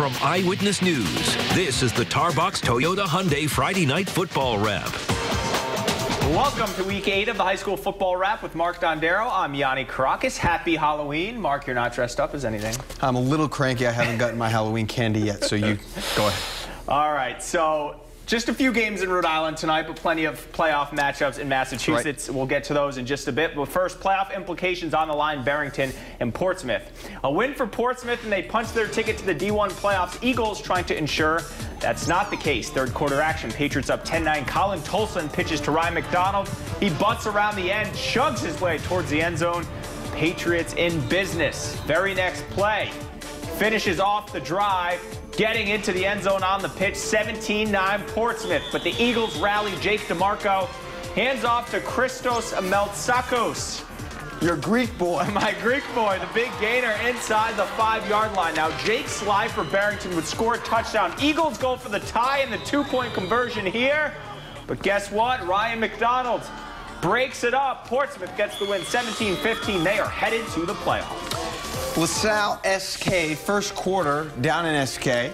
From Eyewitness News, this is the Tarbox Toyota Hyundai Friday Night Football Wrap. Welcome to Week 8 of the High School Football Wrap with Mark Dondero. I'm Yianni Kourakis. Happy Halloween. Mark, you're not dressed up as anything. I'm a little cranky. I haven't gotten my Halloween candy yet, so you go ahead. All right, so just a few games in Rhode Island tonight, but plenty of playoff matchups in Massachusetts. Right. We'll get to those in just a bit. But first, playoff implications on the line, Barrington and Portsmouth. A win for Portsmouth, and they punch their ticket to the D1 playoffs. Eagles trying to ensure that's not the case. Third quarter action, Patriots up 10-9. Colin Tolson pitches to Ryan McDonald. He butts around the end, chugs his way towards the end zone. Patriots in business. Very next play, finishes off the drive, getting into the end zone on the pitch, 17-9 Portsmouth. But the Eagles rally. Jake DeMarco hands off to Christos Ameltsakos. Your Greek boy. My Greek boy, the big gainer inside the 5-yard line. Now, Jake Sly for Barrington would score a touchdown. Eagles go for the tie and the 2-point conversion here. But guess what? Ryan McDonald breaks it up. Portsmouth gets the win, 17-15. They are headed to the playoffs. LaSalle SK, first quarter, down in SK.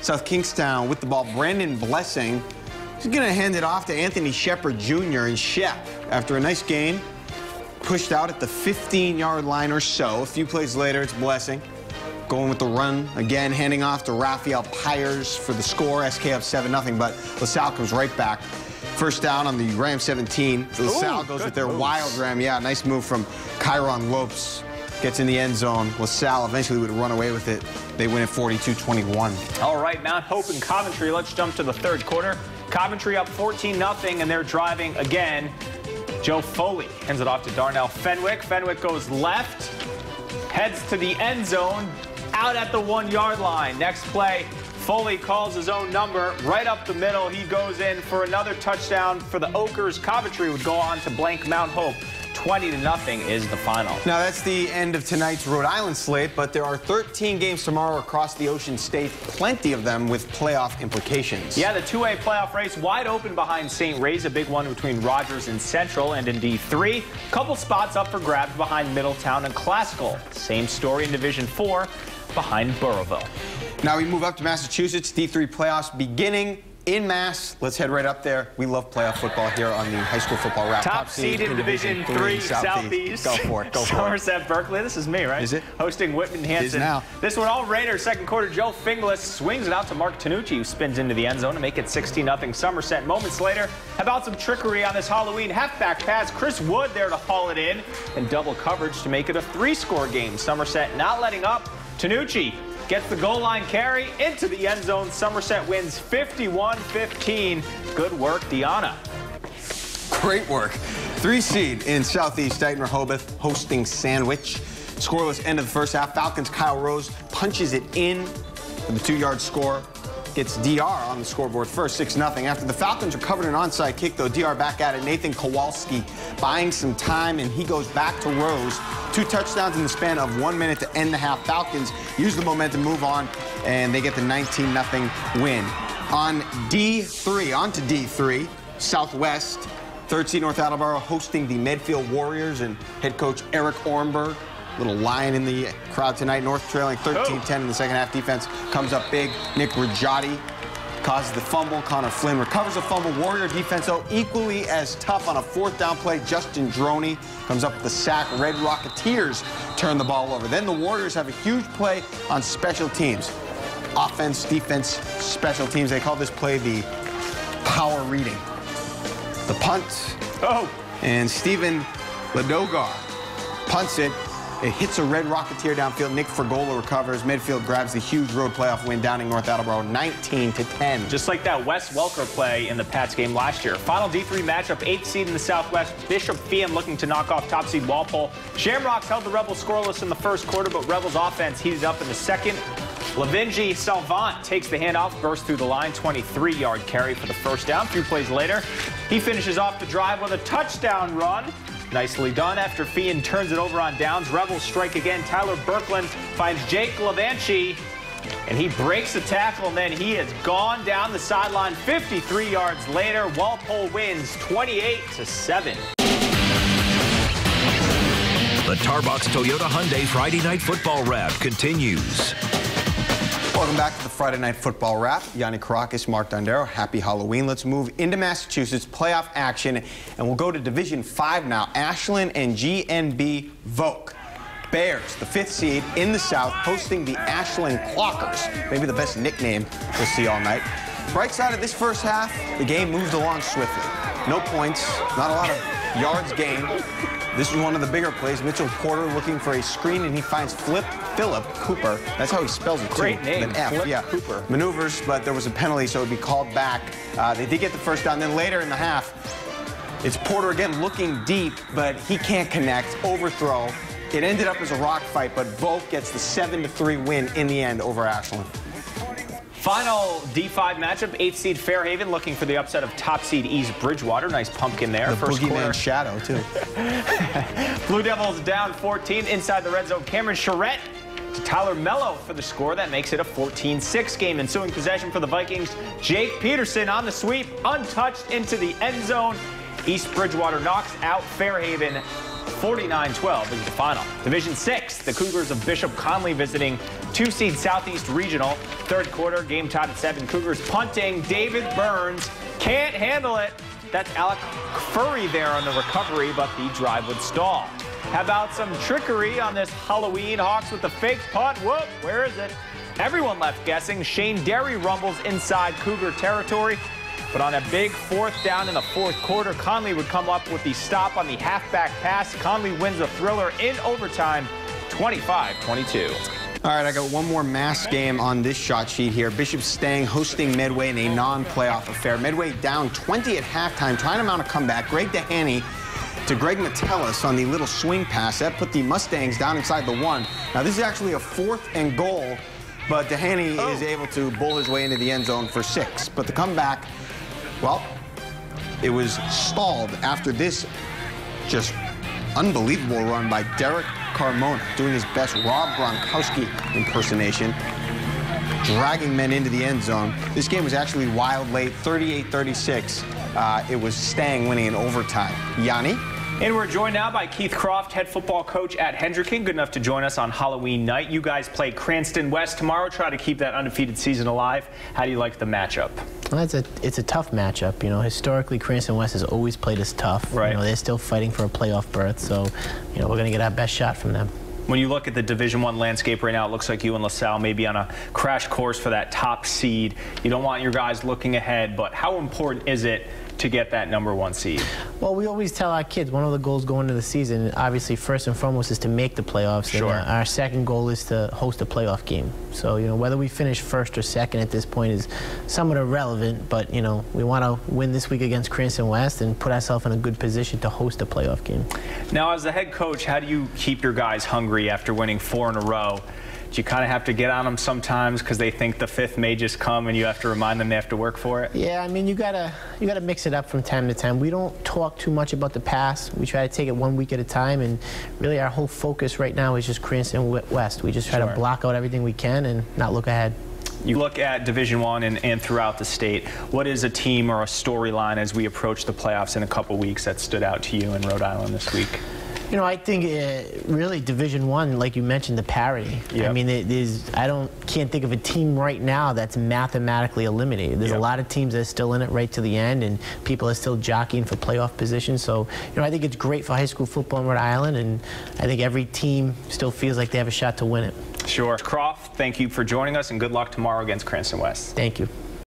South Kingstown with the ball. Brandon Blessing. He's going to hand it off to Anthony Shepard Jr. and Shep. After a nice gain, pushed out at the 15-yard line or so. A few plays later, it's Blessing going with the run again, handing off to Raphael Pyers for the score. SK up 7-0, but LaSalle comes right back. First down on the Ram 17. So LaSalle goes with their wild Ram. Yeah, nice move from Kyron Lopes. Gets in the end zone. LaSalle eventually would run away with it. They win at 42-21. All right, Mount Hope and Coventry. Let's jump to the third quarter. Coventry up 14-0, and they're driving again. Joe Foley hands it off to Darnell Fenwick. Fenwick goes left, heads to the end zone, out at the 1-yard line. Next play, Foley calls his own number right up the middle. He goes in for another touchdown for the Okers. Coventry would go on to blank Mount Hope. 20-0 is the final. Now, that's the end of tonight's Rhode Island slate, but there are 13 games tomorrow across the Ocean State, plenty of them with playoff implications. Yeah, the 2A playoff race wide open behind St. Ray's, a big one between Rogers and Central, and in D3, couple spots up for grabs behind Middletown and Classical. Same story in Division 4 behind Burrowville. Now we move up to Massachusetts, D3 playoffs beginning in Mass. Let's head right up there. We love playoff football here on the High School Football Wrap. Top seed in Division 3 Southeast. Go for it. Go for it. Somerset Berkeley. This is me, right? Is it? Hosting Whitman Hanson. It is now. This one all Raiders. Second quarter, Joe Finglas swings it out to Mark Tanucci, who spins into the end zone to make it 16-0 Somerset. Moments later, how about some trickery on this Halloween halfback pass? Chris Wood there to haul it in, and double coverage to make it a 3-score game. Somerset not letting up. Tanucci gets the goal line carry into the end zone. Somerset wins 51-15. Good work, Deanna. Great work. 3 seed in Southeast Dayton Rehoboth hosting Sandwich. Scoreless end of the first half. Falcons' Kyle Rose punches it in for the 2-yard score. Gets DR on the scoreboard first, 6-0. After the Falcons recovered an onside kick, though, DR back at it. Nathan Kowalski buying some time, and he goes back to Rose. 2 touchdowns in the span of 1 minute to end the half. Falcons use the momentum, move on, and they get the 19-0 win. On to D3, Southwest. 3rd seed North Attleboro hosting the Medfield Warriors and head coach Eric Ornberg. Little lion in the crowd tonight. North trailing 13-10 in the second half. Defense comes up big. Nick Rajati causes the fumble. Connor Flynn recovers the fumble. Warrior defense, though, equally as tough on a 4th down play. Justin Droney comes up with the sack. Red Rocketeers turn the ball over. Then the Warriors have a huge play on special teams. Offense, defense, special teams. They call this play the power reading. The punt. And Steven Ladogar punts it. It hits a Red Rocketeer downfield. Nick Fergola recovers. Midfield grabs the huge road playoff win downing North Attleboro 19-10. Just like that Wes Welker play in the Pats game last year. Final D3 matchup, 8th seed in the Southwest. Bishop Feehan looking to knock off top seed Walpole. Shamrocks held the Rebels scoreless in the first quarter, but Rebels offense heated up in the second. Lavingi Salvant takes the handoff, bursts through the line, 23-yard carry for the first down. A few plays later, he finishes off the drive with a touchdown run. Nicely done. After Feehan turns it over on downs, Rebels strike again. Tyler Birkland finds Jake Lavanchi, and he breaks the tackle, and then he has gone down the sideline 53 yards later. Walpole wins 28-7. The Tarbox Toyota Hyundai Friday Night Football Wrap continues. Welcome back to the Friday Night Football Wrap. Yianni, Kourakis, Mark Dondero. Happy Halloween. Let's move into Massachusetts playoff action, and we'll go to Division 5 now. Ashland and GNB Vogue. Bears, the 5th seed in the South, hosting the Ashland Clockers. Maybe the best nickname we'll see all night. Right side of this first half, the game moved along swiftly. No points, not a lot of yards gained. This is one of the bigger plays. Mitchell Porter looking for a screen, and he finds Philip Cooper. That's how he spells it, too. Great name, Philip Cooper. Maneuvers, but there was a penalty, so it would be called back. They did get the first down. Then later in the half, it's Porter again looking deep, but he can't connect. Overthrow. It ended up as a rock fight, but Vogue gets the 7-3 win in the end over Ashland. Final D5 matchup, 8th seed Fairhaven looking for the upset of top seed East Bridgewater. Nice pumpkin there. The First boogeyman shadow, too. Blue Devils down 14 inside the red zone. Cameron Charette to Tyler Mello for the score. That makes it a 14-6 game. Ensuing possession for the Vikings. Jake Peterson on the sweep, untouched into the end zone. East Bridgewater knocks out Fairhaven. 49-12 is the final. Division 6, the Cougars of Bishop Conley visiting 2-seed Southeast Regional. Third quarter, game tied at 7. Cougars punting. David Burns can't handle it. That's Alec Furry there on the recovery, but the drive would stall. How about some trickery on this Halloween? Hawks with the fake punt. Whoop, where is it? Everyone left guessing. Shane Derry rumbles inside Cougar territory. But on a big 4th down in the 4th quarter, Conley would come up with the stop on the halfback pass. Conley wins the thriller in overtime, 25-22. All right, I got one more mass game on this shot sheet here. Bishop Stang hosting Medway in a non-playoff affair. Medway down 20 at halftime, trying to mount a comeback. Greg Dehaney to Greg Metellus on the little swing pass. That put the Mustangs down inside the 1. Now, this is actually a 4th and goal, but Dehaney is able to bull his way into the end zone for 6. But the comeback, well, it was stalled after this just unbelievable run by Derek Carmona, doing his best Rob Gronkowski impersonation, dragging men into the end zone. This game was actually wild late, 38-36. It was Stang winning in overtime. Yianni? And we're joined now by Keith Croft, head football coach at Hendricken. Good enough to join us on Halloween night. You guys play Cranston West tomorrow. Try to keep that undefeated season alive. How do you like the matchup? Well, it's a tough matchup. You know, historically, Cranston West has always played us tough. Right. You know, they're still fighting for a playoff berth, so, you know, we're going to get our best shot from them. When you look at the Division I landscape right now, it looks like you and LaSalle may be on a crash course for that top seed. You don't want your guys looking ahead, but how important is it to get that #1 seed? Well, we always tell our kids one of the goals going into the season, obviously, first and foremost, is to make the playoffs. Sure. And our second goal is to host a playoff game. So, you know, whether we finish 1st or 2nd at this point is somewhat irrelevant, but, you know, we want to win this week against Cranston West and put ourselves in a good position to host a playoff game. Now, as the head coach, how do you keep your guys hungry after winning 4 in a row? Do you kind of have to get on them sometimes because they think the 5th may just come and you have to remind them they have to work for it? Yeah, I mean, you gotta mix it up from time to time. We don't talk too much about the past. We try to take it 1 week at a time, and really our whole focus right now is just Cranston West. We just try to block out everything we can and not look ahead. You look at Division I and throughout the state. What is a team or a storyline as we approach the playoffs in a couple weeks that stood out to you in Rhode Island this week? You know, I think really Division I, like you mentioned, the parity. Yep. I mean, can't think of a team right now that's mathematically eliminated. There's a lot of teams that are still in it right to the end, and people are still jockeying for playoff positions. So, you know, I think it's great for high school football in Rhode Island, and I think every team still feels like they have a shot to win it. Sure. Croft, thank you for joining us, and good luck tomorrow against Cranston West. Thank you.